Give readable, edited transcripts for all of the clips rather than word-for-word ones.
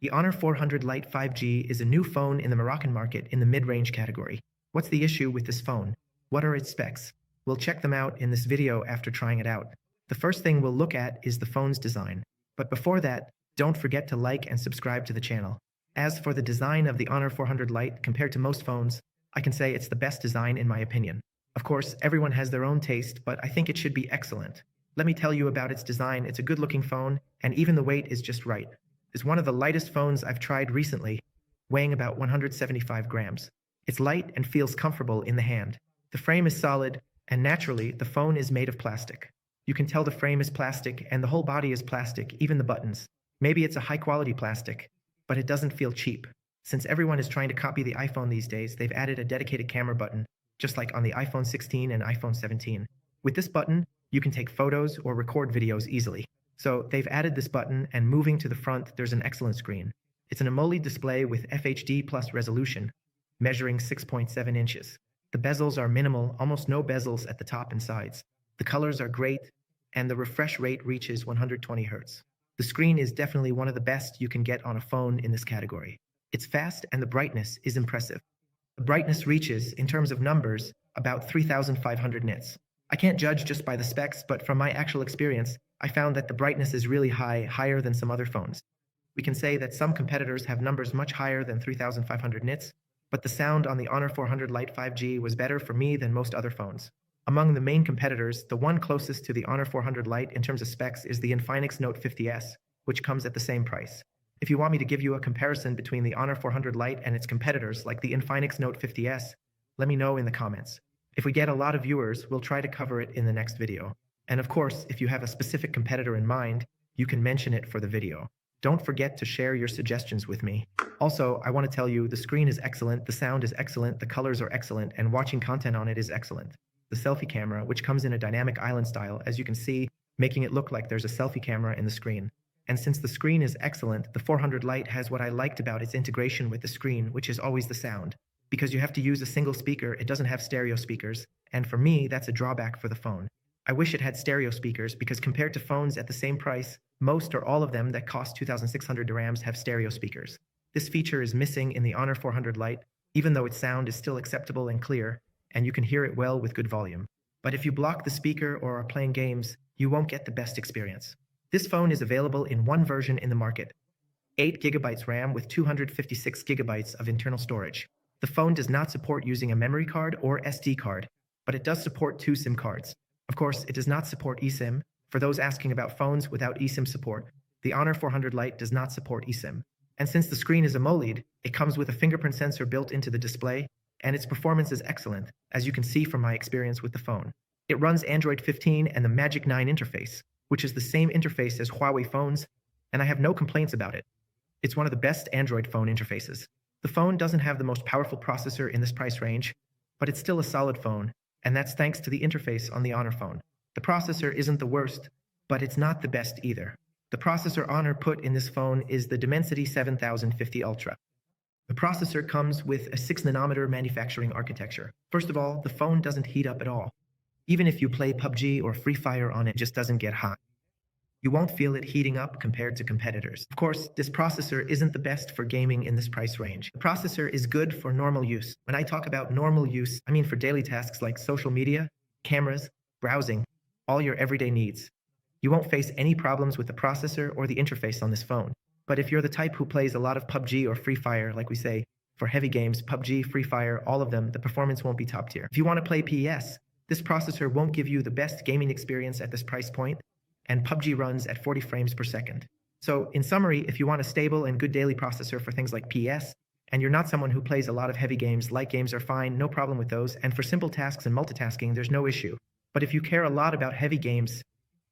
The Honor 400 Lite 5G is a new phone in the Moroccan market in the mid-range category. What's the issue with this phone? What are its specs? We'll check them out in this video after trying it out. The first thing we'll look at is the phone's design. But before that, don't forget to like and subscribe to the channel. As for the design of the Honor 400 Lite compared to most phones, I can say it's the best design in my opinion. Of course, everyone has their own taste, but I think it should be excellent. Let me tell you about its design. It's a good-looking phone, and even the weight is just right. It's one of the lightest phones I've tried recently, weighing about 175 grams. It's light and feels comfortable in the hand. The frame is solid, and naturally, the phone is made of plastic. You can tell the frame is plastic, and the whole body is plastic, even the buttons. Maybe it's a high-quality plastic, but it doesn't feel cheap. Since everyone is trying to copy the iPhone these days, they've added a dedicated camera button, just like on the iPhone 16 and iPhone 17. With this button, you can take photos or record videos easily. So they've added this button, and moving to the front, there's an excellent screen. It's an AMOLED display with FHD plus resolution, measuring 6.7 inches. The bezels are minimal, almost no bezels at the top and sides. The colors are great, and the refresh rate reaches 120 Hz. The screen is definitely one of the best you can get on a phone in this category. It's fast and the brightness is impressive. The brightness reaches, in terms of numbers, about 3,500 nits. I can't judge just by the specs, but from my actual experience, I found that the brightness is really high, higher than some other phones. We can say that some competitors have numbers much higher than 3,500 nits, but the sound on the Honor 400 Lite 5G was better for me than most other phones. Among the main competitors, the one closest to the Honor 400 Lite in terms of specs is the Infinix Note 50s, which comes at the same price. If you want me to give you a comparison between the Honor 400 Lite and its competitors like the Infinix Note 50s, let me know in the comments. If we get a lot of viewers, we'll try to cover it in the next video. And of course, if you have a specific competitor in mind, you can mention it for the video. Don't forget to share your suggestions with me. Also, I want to tell you the screen is excellent, the sound is excellent, the colors are excellent, and watching content on it is excellent. The selfie camera, which comes in a dynamic island style, as you can see, making it look like there's a selfie camera in the screen. And since the screen is excellent, the 400 Lite has what I liked about its integration with the screen, which is always the sound. Because you have to use a single speaker, it doesn't have stereo speakers, and for me, that's a drawback for the phone. I wish it had stereo speakers because compared to phones at the same price, most or all of them that cost 2,600 dirhams have stereo speakers. This feature is missing in the Honor 400 Lite, even though its sound is still acceptable and clear, and you can hear it well with good volume. But if you block the speaker or are playing games, you won't get the best experience. This phone is available in one version in the market, 8GB RAM with 256GB of internal storage. The phone does not support using a memory card or SD card, but it does support 2 SIM cards. Of course, it does not support eSIM. For those asking about phones without eSIM support, the Honor 400 Lite does not support eSIM. And since the screen is AMOLED, it comes with a fingerprint sensor built into the display, and its performance is excellent, as you can see from my experience with the phone. It runs Android 15 and the Magic 9 interface, which is the same interface as Huawei phones, and I have no complaints about it. It's one of the best Android phone interfaces. The phone doesn't have the most powerful processor in this price range, but it's still a solid phone, and that's thanks to the interface on the Honor phone. The processor isn't the worst, but it's not the best either. The processor Honor put in this phone is the Dimensity 7050 Ultra. The processor comes with a 6nm manufacturing architecture. First of all, the phone doesn't heat up at all. Even if you play PUBG or Free Fire on it, it just doesn't get hot. You won't feel it heating up compared to competitors. Of course, this processor isn't the best for gaming in this price range. The processor is good for normal use. When I talk about normal use, I mean for daily tasks like social media, cameras, browsing, all your everyday needs. You won't face any problems with the processor or the interface on this phone. But if you're the type who plays a lot of PUBG or Free Fire, like we say, for heavy games, PUBG, Free Fire, all of them, the performance won't be top tier. If you want to play PES, this processor won't give you the best gaming experience at this price point, and PUBG runs at 40 frames per second. So, in summary, if you want a stable and good daily processor for things like PS, and you're not someone who plays a lot of heavy games, light games are fine, no problem with those, and for simple tasks and multitasking, there's no issue. But if you care a lot about heavy games,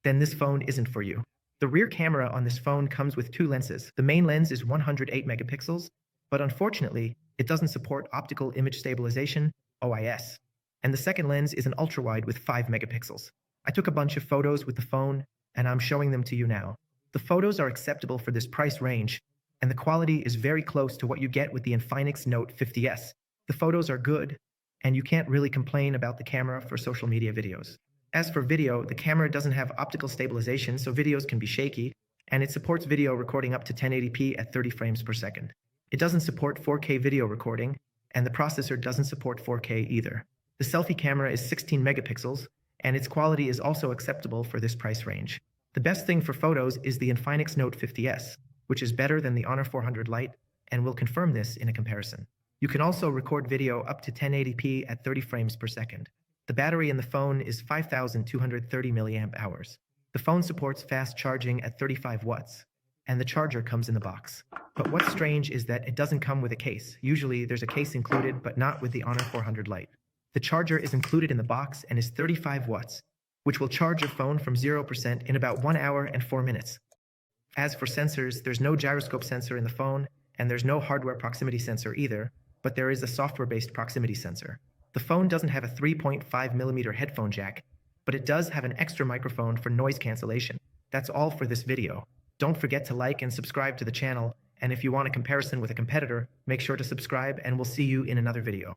then this phone isn't for you. The rear camera on this phone comes with 2 lenses. The main lens is 108 megapixels, but unfortunately, it doesn't support optical image stabilization, OIS. And the second lens is an ultra-wide with 5 megapixels. I took a bunch of photos with the phone, and I'm showing them to you now. The photos are acceptable for this price range, and the quality is very close to what you get with the Infinix Note 50s. The photos are good, and you can't really complain about the camera for social media videos. As for video, the camera doesn't have optical stabilization, so videos can be shaky, and it supports video recording up to 1080p at 30 frames per second. It doesn't support 4K video recording, and the processor doesn't support 4K either. The selfie camera is 16 megapixels, and its quality is also acceptable for this price range. The best thing for photos is the Infinix Note 50s, which is better than the Honor 400 Lite, and we'll confirm this in a comparison. You can also record video up to 1080p at 30 frames per second. The battery in the phone is 5,230 mAh. The phone supports fast charging at 35 watts, and the charger comes in the box. But what's strange is that it doesn't come with a case. Usually there's a case included, but not with the Honor 400 Lite. The charger is included in the box and is 35 watts, which will charge your phone from 0% in about 1 hour and 4 minutes. As for sensors, there's no gyroscope sensor in the phone, and there's no hardware proximity sensor either, but there is a software-based proximity sensor. The phone doesn't have a 3.5mm headphone jack, but it does have an extra microphone for noise cancellation. That's all for this video. Don't forget to like and subscribe to the channel, and if you want a comparison with a competitor, make sure to subscribe and we'll see you in another video.